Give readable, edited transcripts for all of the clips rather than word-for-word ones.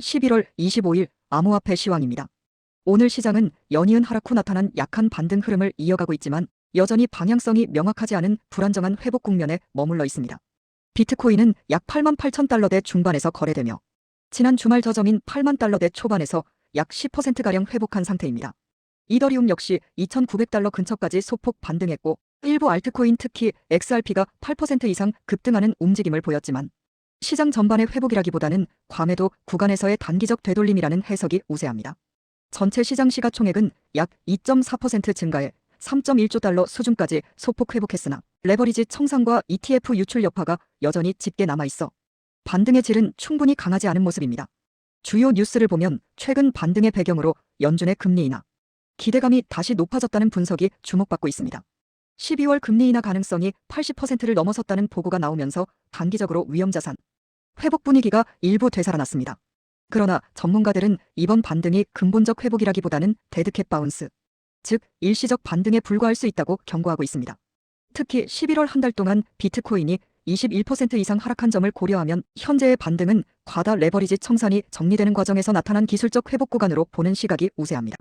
11월 25일 암호화폐 시황입니다. 오늘 시장은 연이은 하락 후 나타난 약한 반등 흐름을 이어가고 있지만 여전히 방향성이 명확하지 않은 불안정한 회복 국면에 머물러 있습니다. 비트코인은 약 88,000달러대 중반에서 거래되며 지난 주말 저점인 8만 달러대 초반에서 약 10%가량 회복한 상태입니다. 이더리움 역시 2,900달러 근처까지 소폭 반등했고 일부 알트코인 특히 XRP가 8% 이상 급등하는 움직임을 보였지만 시장 전반의 회복이라기보다는 과매도 구간에서의 단기적 되돌림이라는 해석이 우세합니다. 전체 시장 시가총액은 약 2.4% 증가해 3.1조 달러 수준까지 소폭 회복했으나 레버리지 청산과 ETF 유출 여파가 여전히 짙게 남아있어 반등의 질은 충분히 강하지 않은 모습입니다. 주요 뉴스를 보면 최근 반등의 배경으로 연준의 금리 인하, 기대감이 다시 높아졌다는 분석이 주목받고 있습니다. 12월 금리 인하 가능성이 80%를 넘어섰다는 보고가 나오면서 단기적으로 위험자산 회복 분위기가 일부 되살아났습니다. 그러나 전문가들은 이번 반등이 근본적 회복이라기보다는 데드캣 바운스, 즉 일시적 반등에 불과할 수 있다고 경고하고 있습니다. 특히 11월 한 달 동안 비트코인이 21% 이상 하락한 점을 고려하면 현재의 반등은 과다 레버리지 청산이 정리되는 과정에서 나타난 기술적 회복 구간으로 보는 시각이 우세합니다.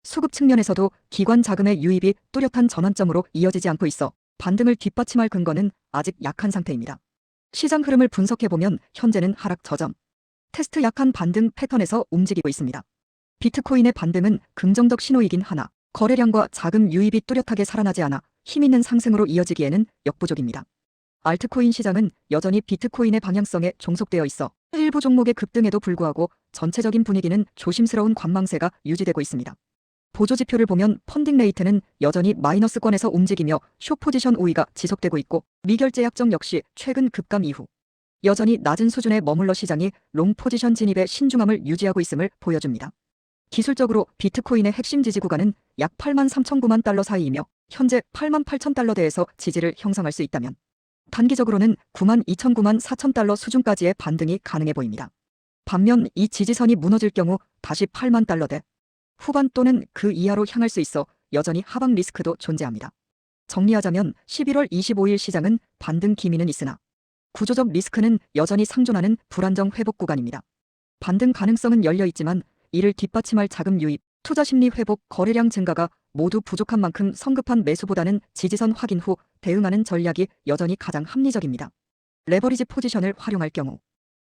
수급 측면에서도 기관 자금의 유입이 뚜렷한 전환점으로 이어지지 않고 있어 반등을 뒷받침할 근거는 아직 약한 상태입니다. 시장 흐름을 분석해보면 현재는 하락 저점, 테스트 약한 반등 패턴에서 움직이고 있습니다. 비트코인의 반등은 긍정적 신호이긴 하나 거래량과 자금 유입이 뚜렷하게 살아나지 않아 힘있는 상승으로 이어지기에는 역부족입니다. 알트코인 시장은 여전히 비트코인의 방향성에 종속되어 있어 일부 종목의 급등에도 불구하고 전체적인 분위기는 조심스러운 관망세가 유지되고 있습니다. 보조지표를 보면 펀딩 레이트는 여전히 마이너스권에서 움직이며 숏포지션 우위가 지속되고 있고 미결제 약정 역시 최근 급감 이후 여전히 낮은 수준에 머물러 시장이 롱 포지션 진입의 신중함을 유지하고 있음을 보여줍니다. 기술적으로 비트코인의 핵심 지지 구간은 약 83,900만 달러 사이이며 현재 88,000달러대에서 지지를 형성할 수 있다면 단기적으로는 92,000, 94,000달러 수준까지의 반등이 가능해 보입니다. 반면 이 지지선이 무너질 경우 다시 8만 달러대 후반 또는 그 이하로 향할 수 있어 여전히 하방 리스크도 존재합니다. 정리하자면 11월 25일 시장은 반등 기미는 있으나 구조적 리스크는 여전히 상존하는 불안정 회복 구간입니다. 반등 가능성은 열려 있지만 이를 뒷받침할 자금 유입, 투자 심리 회복, 거래량 증가가 모두 부족한 만큼 성급한 매수보다는 지지선 확인 후 대응하는 전략이 여전히 가장 합리적입니다. 레버리지 포지션을 활용할 경우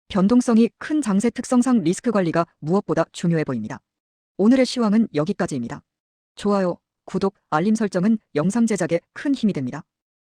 변동성이 큰 장세 특성상 리스크 관리가 무엇보다 중요해 보입니다. 오늘의 시황은 여기까지입니다. 좋아요, 구독, 알림 설정은 영상 제작에 큰 힘이 됩니다.